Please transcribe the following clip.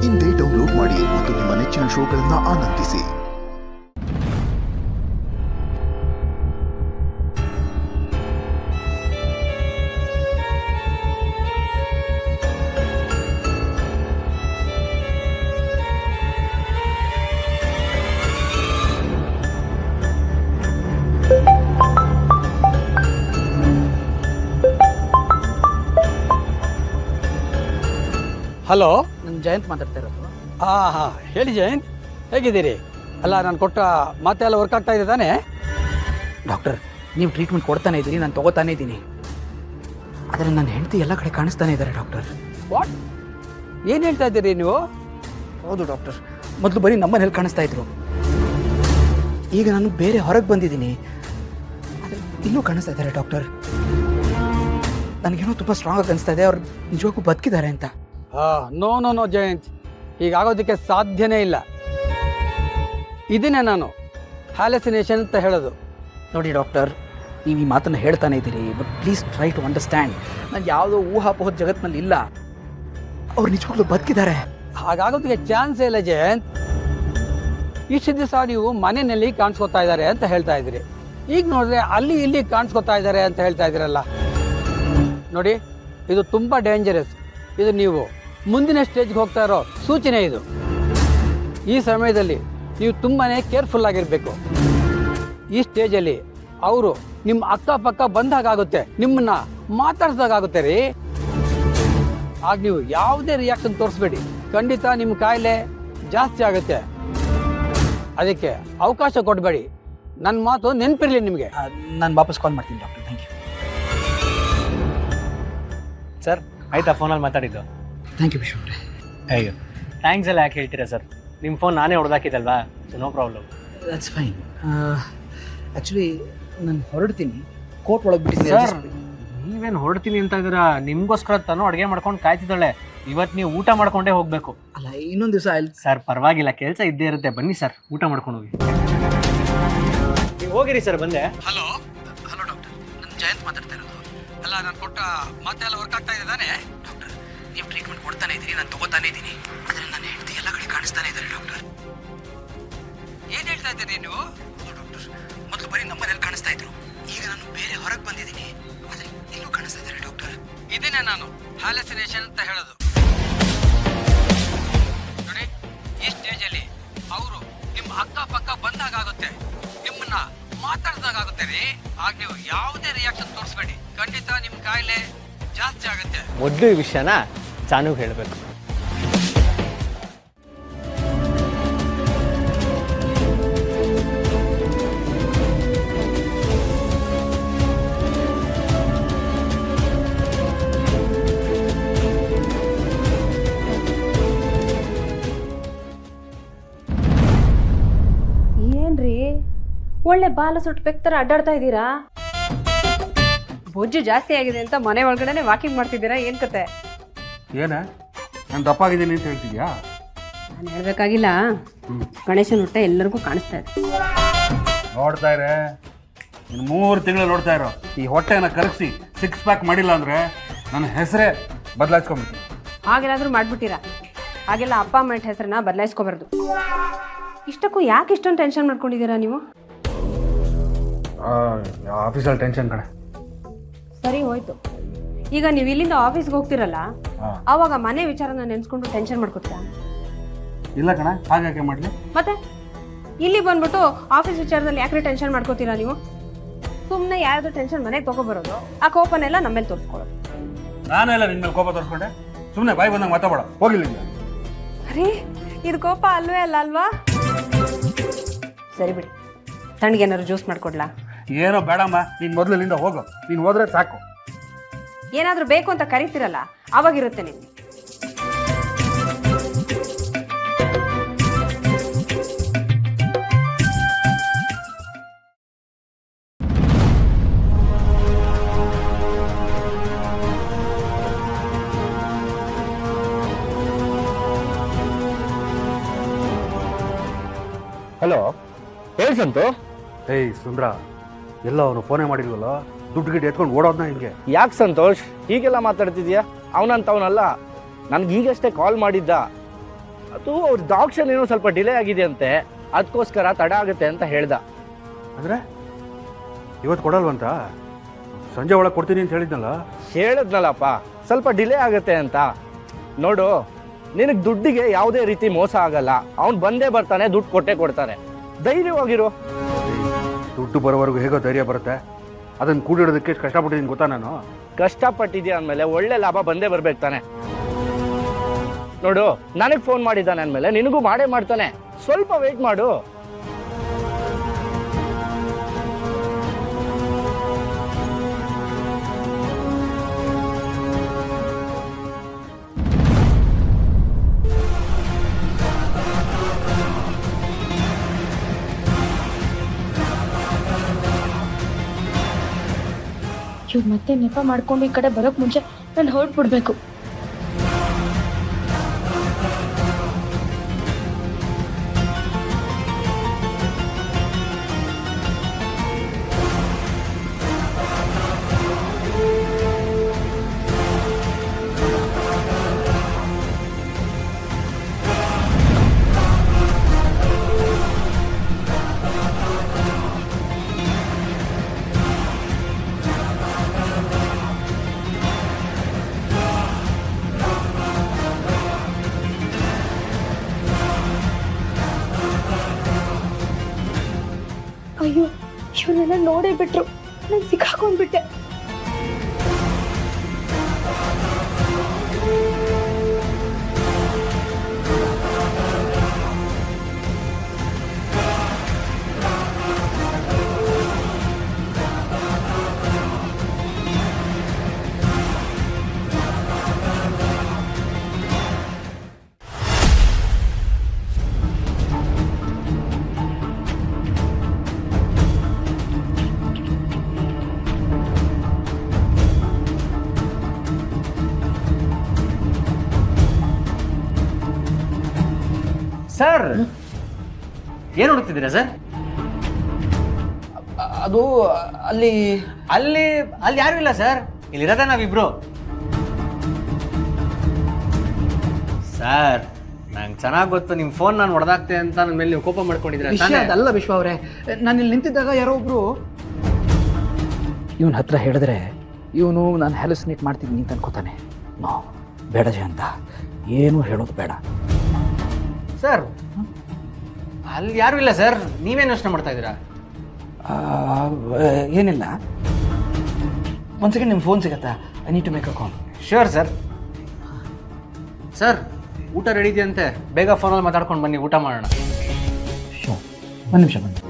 ಇಂದೇ ಡೌನ್ಲೋಡ್ ಮಾಡಿ ಮತ್ತು ನಿಮ್ಮ ನೆಚ್ಚಿನ ಶೋಗಳನ್ನು ಆನಂದಿಸಿ. ಹಲೋ, ನಾನು ಜಯಂತ್ ಮಾತಾಡ್ತಾ ಇರೋದು. ಹಾಂ ಹೇಳಿ ಜಯಂತ್, ಹೇಗಿದ್ದೀರಿ? ಅಲ್ಲ, ನಾನು ಕೊಟ್ಟ ಮಾತೆ ಎಲ್ಲ ವರ್ಕ್ ಆಗ್ತಾ ಇದೆ ತಾನೇ? ಡಾಕ್ಟರ್, ನೀವು ಟ್ರೀಟ್ಮೆಂಟ್ ಕೊಡ್ತಾನೆ ಇದ್ದೀರಿ, ನಾನು ತೊಗೋತಾನೆ ಇದ್ದೀನಿ. ಆದರೆ ನನ್ನ ಹೆಂಡತಿ ಎಲ್ಲ ಕಡೆ ಕಾಣಿಸ್ತಾನೆ ಇದ್ದಾರೆ ಡಾಕ್ಟರ್. ವಾಟ್? ಏನು ಹೇಳ್ತಾ ಇದ್ದೀರಿ ನೀವು? ಹೌದು ಡಾಕ್ಟರ್, ಮೊದಲು ಬರೀ ನಮ್ಮನೇಲಿ ಕಾಣಿಸ್ತಾ ಇದ್ರು. ಈಗ ನಾನು ಬೇರೆ ಹೊರಗೆ ಬಂದಿದ್ದೀನಿ, ಆದರೆ ಇನ್ನೂ ಕಾಣಿಸ್ತಾ ಇದ್ದಾರೆ ಡಾಕ್ಟರ್. ನನಗೇನೋ ತುಂಬ ಸ್ಟ್ರಾಂಗ್ ಆಗಿ ಅನಿಸ್ತಾ ಇದೆ, ಅವ್ರು ನಿಜವಾಗೂ ಬದುಕಿದ್ದಾರೆ ಅಂತ. ನೋ ನೋ ನೋ ಜಯಂತ್, ಹೀಗಾಗೋದಕ್ಕೆ ಸಾಧ್ಯನೇ ಇಲ್ಲ. ಇದನ್ನೇ ನಾನು ಹ್ಯಾಲುಸಿನೇಷನ್ ಅಂತ ಹೇಳೋದು. ನೋಡಿ ಡಾಕ್ಟರ್, ನೀವು ಈ ಮಾತನ್ನು ಹೇಳ್ತಾನೆ ಇದ್ದೀರಿ, but please try to understand. ನಾನು ಯಾವುದೋ ಊಹಾಪೋಹದ ಜಗತ್ತಿನಲ್ಲಿ ಇಲ್ಲ, ಅವ್ರು ನಿಜವಾಗ್ಲೂ ಬದುಕಿದ್ದಾರೆ. ಹಾಗಾಗೋದಕ್ಕೆ ಚಾನ್ಸೇ ಇಲ್ಲ ಜಯಂತ್. ಇಷ್ಟು ದಿವಸ ನೀವು ಮನೆಯಲ್ಲಿ ಕಾಣಿಸ್ಕೊತಾ ಇದ್ದಾರೆ ಅಂತ ಹೇಳ್ತಾ ಇದ್ದೀರಿ, ಈಗ ನೋಡಿದ್ರೆ ಅಲ್ಲಿ ಇಲ್ಲಿ ಕಾಣಿಸ್ಕೊತಾ ಇದ್ದಾರೆ ಅಂತ ಹೇಳ್ತಾ ಇದ್ದೀರಲ್ಲ. ನೋಡಿ, ಇದು ತುಂಬ ಡೇಂಜರಸ್. ಇದು ನೀವು ಮುಂದಿನ ಸ್ಟೇಜ್ಗೆ ಹೋಗ್ತಾ ಇರೋ ಸೂಚನೆ. ಇದು ಈ ಸಮಯದಲ್ಲಿ ನೀವು ತುಂಬಾ ಕೇರ್ಫುಲ್ ಆಗಿರಬೇಕು. ಈ ಸ್ಟೇಜಲ್ಲಿ ಅವರು ನಿಮ್ಮ ಅಕ್ಕಪಕ್ಕ ಬಂದಾಗುತ್ತೆ, ನಿಮ್ಮನ್ನ ಮಾತಾಡ್ಸ್ದಾಗುತ್ತೆ ರೀ. ಆಗ ನೀವು ಯಾವುದೇ ರಿಯಾಕ್ಷನ್ ತೋರಿಸ್ಬೇಡಿ, ಖಂಡಿತ ನಿಮ್ಮ ಕಾಯಿಲೆ ಜಾಸ್ತಿ ಆಗುತ್ತೆ. ಅದಕ್ಕೆ ಅವಕಾಶ ಕೊಡಬೇಡಿ. ನನ್ನ ಮಾತು ನೆನಪಿರಲಿ ನಿಮಗೆ. ನಾನು ವಾಪಸ್ ಕಾಲ್ ಮಾಡ್ತೀನಿ ಡಾಕ್ಟರ್. Thank you sir. ಆಯ್ತಾ ಫೋನಲ್ಲಿ ಮಾತಾಡಿದ್ದು? ಥ್ಯಾಂಕ್ ಯು ವಿಶ್ವ ಅವರೇ. ಅಯ್ಯೋ, ಥ್ಯಾಂಕ್ಸ್ ಎಲ್ಲ ಯಾಕೆ ಹೇಳ್ತೀರಾ ಸರ್? ನಿಮ್ಮ ಫೋನ್ ನಾನೇ ಹೊಡೆದಾಕಿದ್ದಲ್ವಾ, so no problem. That's fine. Actually ನಾನು ಹೊರಡ್ತೀನಿ, ಕೋರ್ಟ್ ಒಳಗೆ ಬಿಟ್ಟಿದ್ದೀನಿ. ಸರ್, ನೀವೇನು ಹೊರಡ್ತೀನಿ ಅಂತ ಇದ್ದೀರಾ? ನಿಮಗೋಸ್ಕರ ತಾನು ಅಡುಗೆ ಮಾಡ್ಕೊಂಡು ಕಾಯ್ತಿದ್ದಾಳೆ. ಇವತ್ತು ನೀವು ಊಟ ಮಾಡ್ಕೊಂಡೇ ಹೋಗಬೇಕು. ಅಲ್ಲ, ಇನ್ನೊಂದು ದಿವಸ ಸರ್ ಪರವಾಗಿಲ್ಲ, ಕೆಲಸ ಇದ್ದೇ ಇರುತ್ತೆ. ಬನ್ನಿ ಸರ್, ಊಟ ಮಾಡ್ಕೊಂಡು ಹೋಗಿ. ನೀವು ಹೋಗಿರಿ ಸರ್. ಬಂದೆ. ಹಲೋ ಹಲೋ ಡಾಕ್ಟರ್, ನಾನು ಜಯಂತ್ ಮಾತಾಡ್ತಾ ಇರೋದು. ಅಲ್ಲ, ನಾನು ಕೊಟ್ಟ ಮಾತೆ ಎಲ್ಲ ವರ್ಕ್ ಆಗ್ತಾ ಇದೆ ತಾನೇ? ಡಾಕ್ಟರ್, ನೀವು ಟ್ರೀಟ್ಮೆಂಟ್ ಕೊಡ್ತಾನೆ ಇದ್ದೀರಿ, ನಾನು ತಗೋತಾನೆ ಇದ್ದೀನಿ. ಆದರೆ ನನ್ನ ಹೆಂಡತಿ ಎಲ್ಲ ಕಡೆ ಕಾಣಿಸ್ತಾನೆ ಇದ್ದಾರೆ ಡಾಕ್ಟರ್. ಏನು ಹೇಳ್ತಾ ಇದ್ದೀರಿ ನೀವು? ಡಾಕ್ಟರ್, ಮೊದಲು ಬರೀ ನಮ್ಮನೇಲಿ ಕಾಣಿಸ್ತಾ ಇದ್ರು, ಈಗ ನಾನು ಬೇರೆ ಹೊರಗೆ ಬಂದಿದ್ದೀನಿ, ಆದರೆ ಇಲ್ಲೂ ಕಾಣಿಸ್ತಾ ಇದ್ದಾರೆ ಡಾಕ್ಟರ್. ಇದನ್ನೇ ನಾನು ಹ್ಯಾಲುಸಿನೇಷನ್ ಅಂತ ಹೇಳೋದು. ನೋಡಿ, ಈ ಸ್ಟೇಜಲ್ಲಿ ಅವರು ನಿಮ್ಮ ಅಕ್ಕಪಕ್ಕ ಬಂದಾಗುತ್ತೆ, ನಿಮ್ಮನ್ನ ಮಾತಾಡ್ದಾಗುತ್ತೆ ರೀ. ಆಗ ನೀವು ಯಾವುದೇ ರಿಯಾಕ್ಷನ್ ತೋರಿಸ್ಬೇಡಿ, ಖಂಡಿತ ನಿಮ್ಮ ಕಾಯಿಲೆ ಜಾಸ್ತಿ ಆಗುತ್ತೆ. ಮೊದಲು ಈ ವಿಷಯನ ಚಾನುಗೆ ಹೇಳಬೇಕು. ಏನ್ರಿ ಒಳ್ಳೆ ಬಾಲ ಸುಟ್ಟು ಬೆಕ್ತರ ಅಡ್ಡಾಡ್ತಾ ಇದ್ದೀರಾ? ಬೊಜ್ಜು ಜಾಸ್ತಿ ಆಗಿದೆ ಅಂತ ಮನೆ ಒಳಗಡೆ ವಾಕಿಂಗ್ ಮಾಡ್ತಿದ್ದೀರಾ? ಏನ್ ಕತೆ? ಏನ ನಾನು ದಪ್ಪಾಗಿದ್ದೀನಿ ಅಂತ ಹೇಳ್ತಿದ್ಯಾ? ನಾನು ಹೇಳ್ಬೇಕಾಗಿಲ್ಲ, ಗಣೇಶನ ಹೊಟ್ಟೆ ಎಲ್ಲರಿಗೂ ಕಾಣಿಸ್ತಾ ಇದೆ. ನೋಡ್ತಾ ಇರೆ, ಇನ್ನು 3 ತಿಂಗಳು ನೋಡ್ತಾ ಇರೋ. ಈ ಹೊಟ್ಟೆನ ಕರಗಿಸಿ 6 ಪ್ಯಾಕ್ ಮಾಡಿಲ್ಲ ಅಂದರೆ ನನ್ನ ಹೆಸರೇ ಬದಲಾಯಿಸ್ಕೊಂಬಿಡ್ತೀನಿ. ಹಾಗೆಲ್ಲಾದ್ರೂ ಮಾಡ್ಬಿಟ್ಟಿರಾ? ಹಾಗೆಲ್ಲ ಅಪ್ಪ ಅಮ್ಮ ಹೆಸರನ್ನ ಬದಲಾಯಿಸ್ಕೋಬಾರ್ದು. ಇಷ್ಟಕ್ಕೂ ಯಾಕೆ ಇಷ್ಟೊಂದು ಟೆನ್ಷನ್ ಮಾಡ್ಕೊಂಡಿದ್ದೀರಾ ನೀವು? ಆಫೀಸಲ್ಲಿ ಟೆನ್ಷನ್ ಕಡೆ. ಸರಿ ಹೋಯ್ತು, ಈಗ ನೀವು ಇಲ್ಲಿಂದ ಆಫೀಸ್ಗೆ ಹೋಗ್ತಿರಲ್ಲ, ಆವಾಗ ಮನೆ ವಿಚಾರನ ನೆನೆಸ್ಕೊಂಡು ಟೆನ್ಷನ್ ಮಾಡ್ಕೊತೀರಾ? ಇಲ್ಲ ಕಣ, ಹಾಗೆ ಮಾಡಲಿ. ಮತ್ತೆ ಇಲ್ಲಿ ಬಂದ್ಬಿಟ್ಟು ಆಫೀಸ್ ವಿಚಾರದಲ್ಲಿ ಯಾಕ್ರೆ ಟೆನ್ಷನ್ ಮಾಡ್ಕೋತೀರಾ ನೀವು? ಸುಮ್ಮನೆ ಯಾರ್ದು ಟೆನ್ಷನ್ ಮನೆಗೆ ತಗೊಬರೋದು, ಆ ಕೋಪನೆಲ್ಲ ನಮ್ಮ ಮೇಲೆ ತೋರಿಸ್ಕೊಳ್ಳೋದು. ನಾನೆಲ್ಲ ನಿನ್ನ ಮೇಲೆ ಕೋಪ ತೋರಿಸ್ಕೊಂಡೆ? ಸುಮ್ಮನೆ ಬಾಯಿ ಬಂದಂಗೆ ಮಾತಾಡ, ಹೋಗಿಲ್ಲ. ಅರೇ, ಇದು ಕೋಪ ಅಲ್ವೇ ಅಲ್ಲ ಅಲ್ವಾ? ಸರಿ ಬಿಡಿ, ತಣ್ಣಗೇನಾದ್ರು ಜ್ಯೂಸ್ ಮಾಡ್ಕೊಡ್ಲಾ? ಏನೋ ಬೇಡಮ್ಮ, ನೀನು ಮೊದಲು ಇಲ್ಲಿಂದ ಹೋಗು. ನೀನು ಹೋದ್ರೆ ಸಾಕು. ಏನಾದರೂ ಬೇಕು ಅಂತ ಕರಿತಿರಲ್ಲ, ಅವಾಗಿರುತ್ತೆ ನಿಮ್ಗೆ. ಹಲೋ, ಹೇಳಿ ಸಂತು. ಏಯ್ ಸುಂದ್ರ, ಎಲ್ಲ ಅವನು ಫೋನೇ ಮಾಡಿಲ್ವಲ್ಲ? ದುಡ್ಡು ಗಿಟ್ಟು ಎತ್ಕೊಂಡು ಓಡೋದ್ನ ಹಿಂಗೆ? ಯಾಕೆ ಸಂತೋಷ್ ಹೀಗೆಲ್ಲ ಮಾತಾಡ್ತಿದ್ಯಾ? ಅವನಂತವನಲ್ಲ, ನನಗೆ ಈಗಷ್ಟೇ ಕಾಲ್ ಮಾಡಿದ್ದ. ಅದು ಅವ್ರ ಡಾಕ್ಷನ್ ಏನೋ ಸ್ವಲ್ಪ ಡಿಲೇ ಆಗಿದೆ ಅಂತೆ, ಅದಕ್ಕೋಸ್ಕರ ತಡ ಆಗುತ್ತೆ ಅಂತ ಹೇಳ್ದ. ಅಂದರೆ ಇವತ್ತು ಕೊಡಲ್ವಂತ? ಸಂಜೆ ಒಳಗೆ ಕೊಡ್ತೀನಿ ಅಂತ ಹೇಳಿದ್ನಲ್ಲ. ಹೇಳಿದ್ನಲ್ಲಪ್ಪ ಸ್ವಲ್ಪ ಡಿಲೇ ಆಗುತ್ತೆ ಅಂತ. ನೋಡು, ನಿನಗೆ ದುಡ್ಡಿಗೆ ಯಾವುದೇ ರೀತಿ ಮೋಸ ಆಗಲ್ಲ. ಅವ್ನು ಬಂದೇ ಬರ್ತಾನೆ, ದುಡ್ಡು ಕೊಟ್ಟೇ ಕೊಡ್ತಾನೆ. ಧೈರ್ಯವಾಗಿರು. ದುಡ್ಡು ಬರೋವರೆಗೂ ಹೇಗೋ ಧೈರ್ಯ ಬರುತ್ತೆ. ಅದನ್ನು ಕೂಡಿಡೋದಕ್ಕೆ ಎಷ್ಟು ಕಷ್ಟಪಟ್ಟಿದ್ದೀನಿ ಗೊತ್ತಾ ನಾನು. ಕಷ್ಟಪಟ್ಟಿದ್ಯಾ ಅಂದಮೇಲೆ ಒಳ್ಳೆ ಲಾಭ ಬಂದೇ ಬರ್ಬೇಕು ತಾನೆ. ನೋಡು, ನನಗೆ ಫೋನ್ ಮಾಡಿದ್ದಾನೆ ಅಂದಮೇಲೆ ನಿನಗೂ ಮಾಡೇ ಮಾಡ್ತಾನೆ. ಸ್ವಲ್ಪ ವೇಟ್ ಮಾಡು. ಇವ್ರು ಮತ್ತೆ ನೆಪ ಮಾಡ್ಕೊಂಡು ಈ ಕಡೆ ಬರೋಕ್ ಮುಂಚೆ ನಾನು ಹೊರಟ್ಬಿಡ್ಬೇಕು. ಅಯ್ಯೋ, ಇವನ್ನೆಲ್ಲ ನೋಡೇ ಬಿಟ್ರು. ನಾನು ಸಿಕ್ಕಾಕೊಂಡ್ಬಿಟ್ಟೆ. ಸರ್, ಏನು ಹುಡುಕ್ತಿದ್ದೀರಾ ಸರ್? ಅದು ಅಲ್ಲಿ ಅಲ್ಲಿ ಅಲ್ಲಿ ಯಾರು ಇಲ್ಲ ಸರ್, ಇಲ್ಲಿರೋದೇ ನಾವಿಬ್ರು. ಸರ್, ನಂಗೆ ಚೆನ್ನಾಗಿ ಗೊತ್ತು ನಿಮ್ಮ ಫೋನ್ ನಾನು ಹೊಡೆದಾಕ್ತೆ ಅಂತ ನನ್ನ ಮೇಲೆ ನೀವು ಕೋಪ ಮಾಡ್ಕೊಂಡಿದ್ದೀರಾ. ವಿಷಯ ಅದಲ್ಲ ವಿಶ್ವ ಅವರೇ. ನಾನು ಇಲ್ಲಿ ನಿಂತಿದ್ದಾಗ ಯಾರೋ ಒಬ್ರು ಇವನ ಹತ್ರ ಹೇಳಿದ್ರೆ ಇವನು ನಾನು ಹ್ಯಾಲುಸಿನೇಟ್ ಮಾಡ್ತಿದ್ದೀನಿ ಅಂತ ಅನ್ಕೋತಾನೆ. ನೋ, ಬೇಡ ಜಯಂತ, ಏನು ಹೇಳೋದು ಬೇಡ. ಸರ್, ಅಲ್ಲಿ ಯಾರು ಇಲ್ಲ ಸರ್, ನೀವೇನು ಯೋಚನೆ ಮಾಡ್ತಾ ಇದ್ದೀರಾ? ಏನಿಲ್ಲ, ಒಂದು ಸೆಕೆಂಡ್ ನಿಮ್ಮ ಫೋನ್ ಸಿಗತ್ತಾ? I need to make a call. Sure sir. Sir, ಊಟ ರೆಡಿ ಇದೆಯಂತೆ, ಬೇಗ ಫೋನಲ್ಲಿ ಮಾತಾಡ್ಕೊಂಡು ಬನ್ನಿ, ಊಟ ಮಾಡೋಣ. ಒಂದು ನಿಮಿಷ ಬನ್ನಿ.